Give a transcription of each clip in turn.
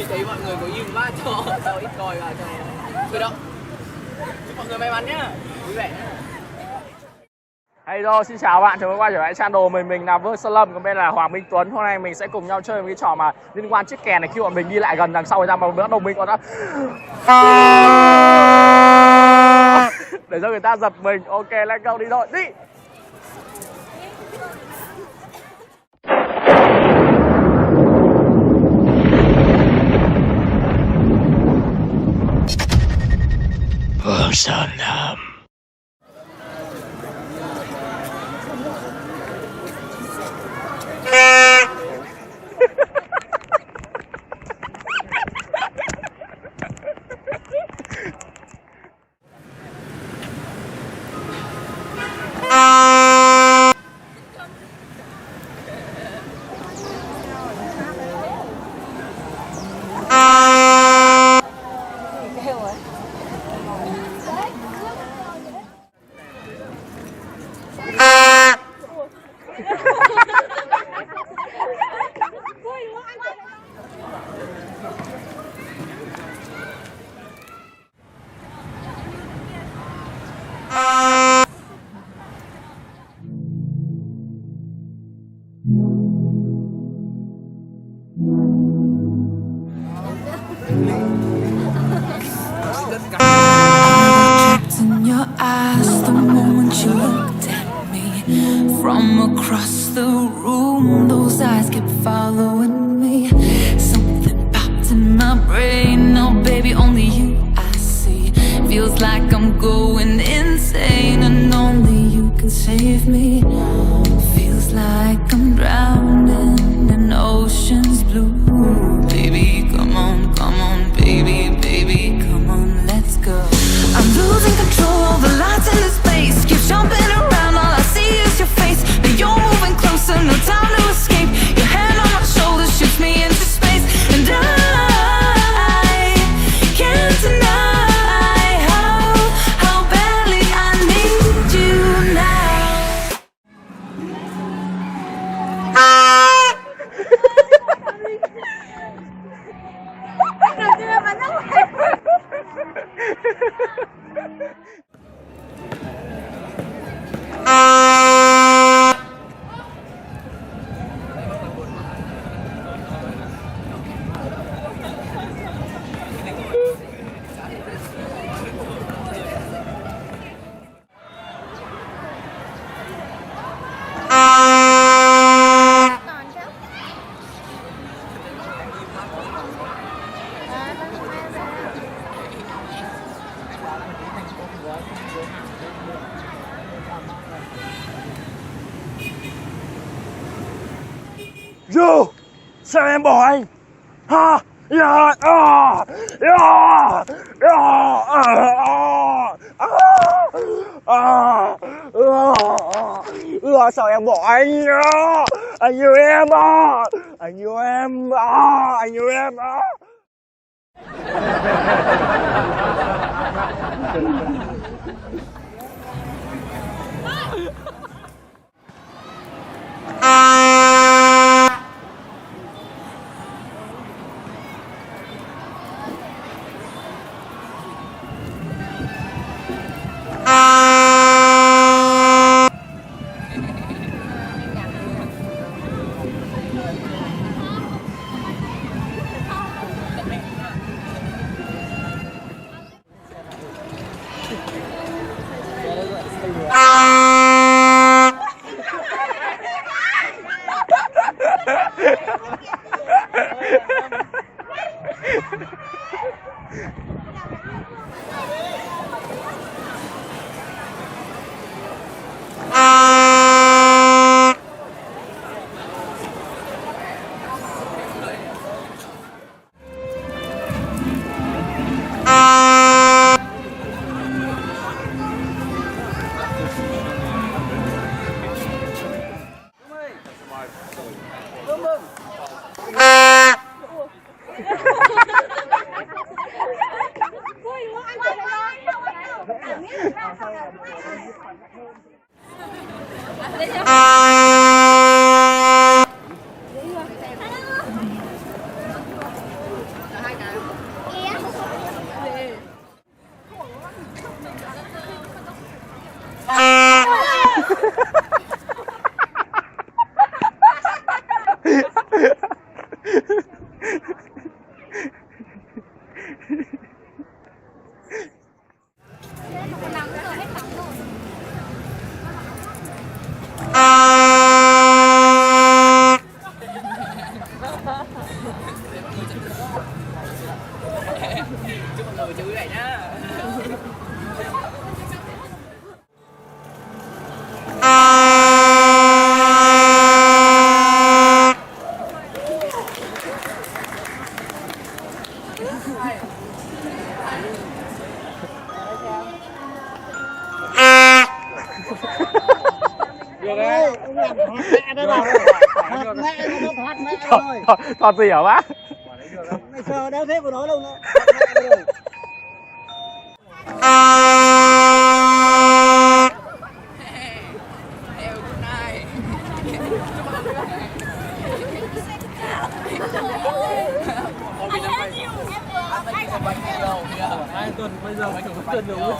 thấy mọi người có nhìn quá cho tao ít coi vào cho khởi động. Chúc mọi người may mắn nhá, vui vẻ nhá. Hello, xin chào bạn, chào mừng quay trở lại channel mình là Vương Sơn Lâm, còn bên là Hoàng Minh Tuấn. Hôm nay mình sẽ cùng nhau chơi một cái trò mà liên quan chiếc kèn này. Khi bọn mình đi lại gần đằng sau người ta mà bắt đầu mình còn đã để cho người ta giật mình. Ok, let's go, đi thôi, đi. Vương Sơn Lâm. In your eyes, the moment you looked at me from across the room, those eyes kept following me. Something popped in my brain. Now, baby, only you I see. Feels like I'm going insane, and only you can save me. Feels like I'm drowning in ocean's blue. Baby, come on, baby, baby, come on, let's go. I'm losing control of the lights in this space. Keep jumping around, all I see is your face. But you're moving closer, no time to escape. Your hand on my shoulder shoots me into space. And I can't deny how badly I need you now. Yo, sao em bỏ anh? Ha, ya, sao em bỏ anh? Anh yêu em à? Anh yêu em à? Anh yêu em à? chúc mọi người chơi vui vẻ nhá. Thọt gì hả bác? Ngày xưa đéo thế của nó đâu nữa. Em good night. Ôi vì năm nay anh tay không bánh đâu kìa. 2 tuần bây giờ phải một tuần nữa.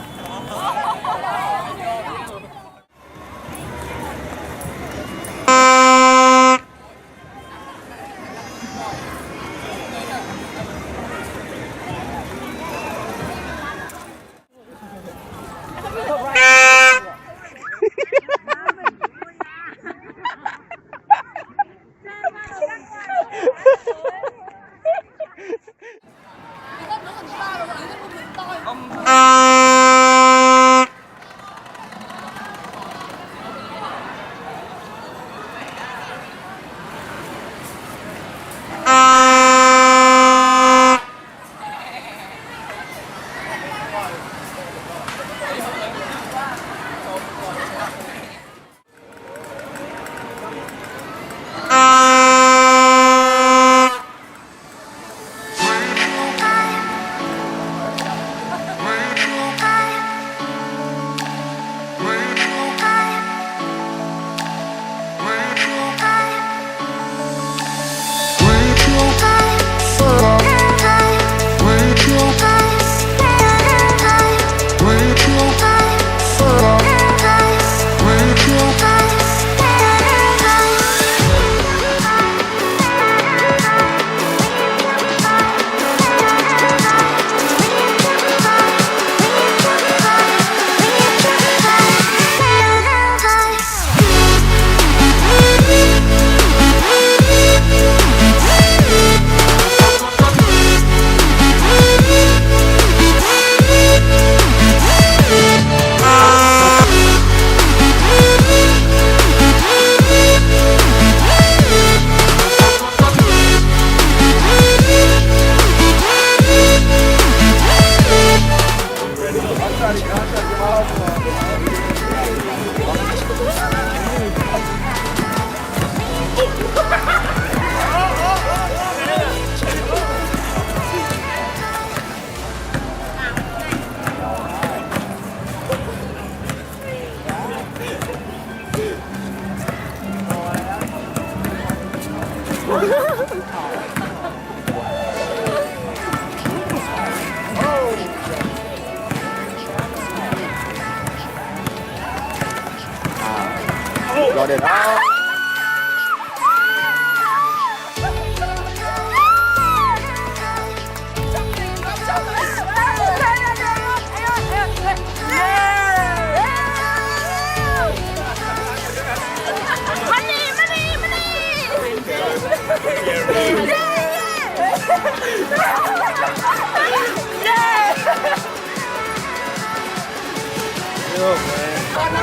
Rồi để đó.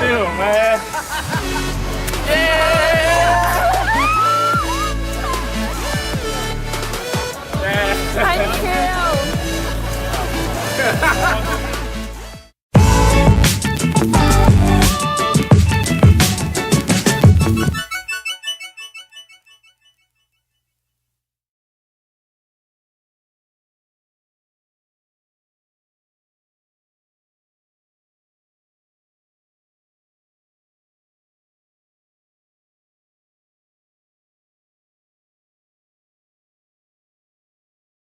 Tiểu mẹ.